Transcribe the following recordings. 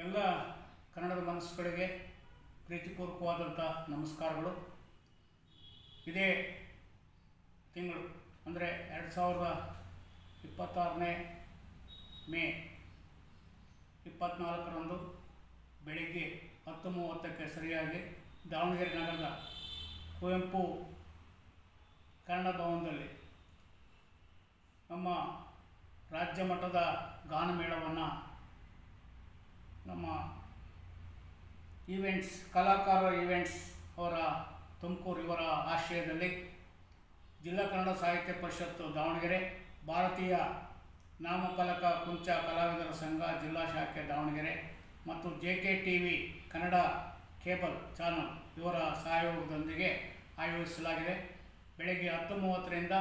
ಎಲ್ಲ ಕನ್ನಡದ ಮನಸ್ಸುಗಳಿಗೆ ಪ್ರೀತಿಪೂರ್ವಕವಾದಂಥ ನಮಸ್ಕಾರಗಳು. ಇದೇ ತಿಂಗಳು ಅಂದರೆ 2026 ಮೇ 24ರಂದು ಬೆಳಿಗ್ಗೆ 10:30ಕ್ಕೆ ಸರಿಯಾಗಿ ದಾವಣಗೆರೆ ನಗರದ ಕುವೆಂಪು ಕನ್ನಡ ಭವನದಲ್ಲಿ ನಮ್ಮ ರಾಜ್ಯ ಮಟ್ಟದ ಗಾನಮೇಳವನ್ನು ನಮ್ಮ ಕಲಾಕಾರ ಈವೆಂಟ್ಸ್ ಅವರ ತುಮಕೂರು ಇವರ ಆಶ್ರಯದಲ್ಲಿ ಜಿಲ್ಲಾ ಕನ್ನಡ ಸಾಹಿತ್ಯ ಪರಿಷತ್ತು ದಾವಣಗೆರೆ, ಭಾರತೀಯ ನಾಮಫಲಕ ಕುಂಚ ಕಲಾವಿದರ ಸಂಘ ಜಿಲ್ಲಾ ಶಾಖೆ ದಾವಣಗೆರೆ ಮತ್ತು JKTV ಕನ್ನಡ ಕೇಬಲ್ ಚಾನಲ್ ಇವರ ಸಹಯೋಗದೊಂದಿಗೆ ಆಯೋಜಿಸಲಾಗಿದೆ. ಬೆಳಗ್ಗೆ 10:30ರಿಂದ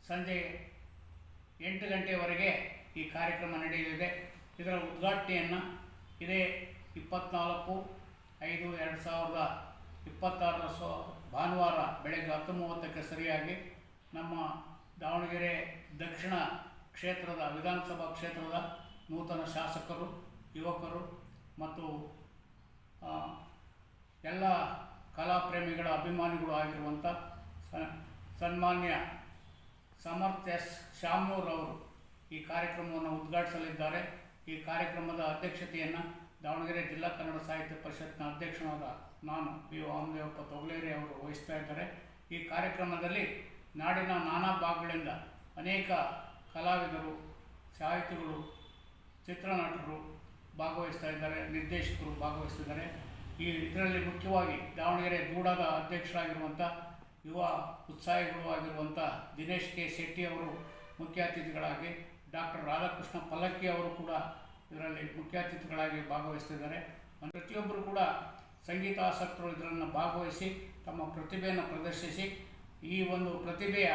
ಸಂಜೆ 8 ಗಂಟೆಯವರೆಗೆ ಈ ಕಾರ್ಯಕ್ರಮ ನಡೆಯಲಿದೆ. ಇದರ ಉದ್ಘಾಟನೆಯನ್ನು ಇದೇ 24/5/2026 ಭಾನುವಾರ ಬೆಳಗ್ಗೆ 10:30ಕ್ಕೆ ಸರಿಯಾಗಿ ನಮ್ಮ ದಾವಣಗೆರೆ ದಕ್ಷಿಣ ಕ್ಷೇತ್ರದ ವಿಧಾನಸಭಾ ಕ್ಷೇತ್ರದ ನೂತನ ಶಾಸಕರು, ಯುವಕರು ಮತ್ತು ಎಲ್ಲ ಕಲಾಪ್ರೇಮಿಗಳ ಅಭಿಮಾನಿಗಳು ಆಗಿರುವಂಥ ಸನ್ಮಾನ್ಯ ಸಮರ್ಥ ಎಸ್ ಶಾಮನೂರವರು ಈ ಕಾರ್ಯಕ್ರಮವನ್ನು ಉದ್ಘಾಟಿಸಲಿದ್ದಾರೆ. ಈ ಕಾರ್ಯಕ್ರಮದ ಅಧ್ಯಕ್ಷತೆಯನ್ನು ದಾವಣಗೆರೆ ಜಿಲ್ಲಾ ಕನ್ನಡ ಸಾಹಿತ್ಯ ಪರಿಷತ್ನ ಅಧ್ಯಕ್ಷನಾದ ನಾನು ಪಿ ವಾಮದೇವಪ್ಪ ತೊಗಲೇರಿ ಅವರು ವಹಿಸ್ತಾ ಇದ್ದಾರೆ. ಈ ಕಾರ್ಯಕ್ರಮದಲ್ಲಿ ನಾಡಿನ ನಾನಾ ಭಾಗಗಳಿಂದ ಅನೇಕ ಕಲಾವಿದರು, ಸಾಹಿತಿಗಳು, ಚಿತ್ರನಟರು ಭಾಗವಹಿಸ್ತಾ ಇದ್ದಾರೆ, ನಿರ್ದೇಶಕರು ಭಾಗವಹಿಸ್ತಿದ್ದಾರೆ. ಇದರಲ್ಲಿ ಮುಖ್ಯವಾಗಿ ದಾವಣಗೆರೆ ದೂಡದ ಅಧ್ಯಕ್ಷರಾಗಿರುವಂಥ ಯುವ ಉತ್ಸಾಹಿಗಳು ಆಗಿರುವಂಥ ದಿನೇಶ್ ಕೆ ಶೆಟ್ಟಿ ಅವರು ಮುಖ್ಯ ಅತಿಥಿಗಳಾಗಿ, ಡಾಕ್ಟರ್ ರಾಧಾಕೃಷ್ಣ ಪಲ್ಲಕ್ಕಿ ಅವರು ಕೂಡ ಇದರಲ್ಲಿ ಮುಖ್ಯ ಅತಿಥಿಗಳಾಗಿ ಭಾಗವಹಿಸ್ತಿದ್ದಾರೆ. ಪ್ರತಿಯೊಬ್ಬರು ಕೂಡ ಸಂಗೀತಾಸಕ್ತರು ಇದನ್ನು ಭಾಗವಹಿಸಿ ತಮ್ಮ ಪ್ರತಿಭೆಯನ್ನು ಪ್ರದರ್ಶಿಸಿ ಈ ಒಂದು ಪ್ರತಿಭೆಯ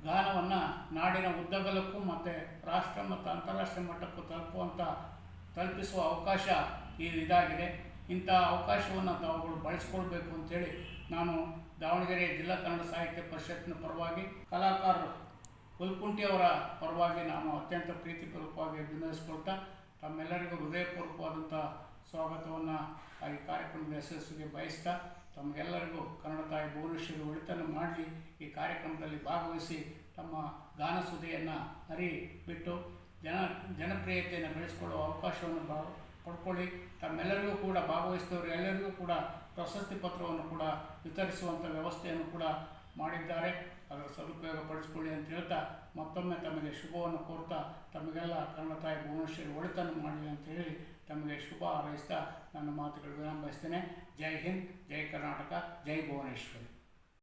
ಗಾನವನ್ನು ನಾಡಿನ ಉದ್ದಗಲಕ್ಕೂ ಮತ್ತು ರಾಷ್ಟ್ರ ಮತ್ತು ಅಂತಾರಾಷ್ಟ್ರೀಯ ಮಟ್ಟಕ್ಕೂ ತಲುಪಿಸುವ ಅವಕಾಶ ಇದಾಗಿದೆ. ಇಂಥ ಅವಕಾಶವನ್ನು ತಾವುಗಳು ಬಳಸ್ಕೊಳ್ಬೇಕು ಅಂತೇಳಿ ನಾನು ದಾವಣಗೆರೆ ಜಿಲ್ಲಾ ಕನ್ನಡ ಸಾಹಿತ್ಯ ಪರಿಷತ್ನ ಪರವಾಗಿ, ಕಲಾಕಾರರು ಹುಲ್ಕುಂಟಿ ಅವರ ಪರವಾಗಿ ನಾನು ಅತ್ಯಂತ ಪ್ರೀತಿಪೂರ್ವಕವಾಗಿ ಅಭಿನಂದಿಸ್ಕೊಳ್ತಾ ತಮ್ಮೆಲ್ಲರಿಗೂ ಹೃದಯಪೂರ್ವಕವಾದಂಥ ಸ್ವಾಗತವನ್ನು ಈ ಕಾರ್ಯಕ್ರಮದ ಯಶಸ್ವಿಗೆ ಬಯಸ್ತಾ ತಮಗೆಲ್ಲರಿಗೂ ಕನ್ನಡ ತಾಯಿ ಭುವನೇಶ್ವರಿ ಒಳಿತನ್ನು ಮಾಡಲಿ. ಈ ಕಾರ್ಯಕ್ರಮದಲ್ಲಿ ಭಾಗವಹಿಸಿ ತಮ್ಮ ಗಾನ ಸುದೆಯನ್ನು ಬಿಟ್ಟು ಜನಪ್ರಿಯತೆಯನ್ನು ಬೆಳೆಸ್ಕೊಳ್ಳುವ ಅವಕಾಶವನ್ನು ಪಡ್ಕೊಳ್ಳಿ. ತಮ್ಮೆಲ್ಲರಿಗೂ ಕೂಡ ಭಾಗವಹಿಸಿದವರು ಎಲ್ಲರಿಗೂ ಕೂಡ ಪ್ರಶಸ್ತಿ ಪತ್ರವನ್ನು ಕೂಡ ವಿತರಿಸುವಂಥ ವ್ಯವಸ್ಥೆಯನ್ನು ಕೂಡ ಮಾಡಿದ್ದಾರೆ. ಅದರ ಸದುಪಯೋಗ ಪಡಿಸ್ಕೊಳ್ಳಿ ಅಂತ ಹೇಳ್ತಾ ಮತ್ತೊಮ್ಮೆ ತಮಗೆ ಶುಭವನ್ನು ಕೋರ್ತಾ ತಮಗೆಲ್ಲ ಕನ್ನಡ ತಾಯಿ ಭುವನೇಶ್ವರಿ ಒಳಿತನ್ನು ಮಾಡಲಿ ಅಂತ ಹೇಳಿ ತಮಗೆ ಶುಭ ಹಾರೈಸ್ತಾ ನನ್ನ ಮಾತುಗಳು ವಿರಾಮ ಬಯಸ್ತೇನೆ. ಜೈ ಹಿಂದ್, ಜೈ ಕರ್ನಾಟಕ, ಜೈ ಭುವನೇಶ್ವರಿ.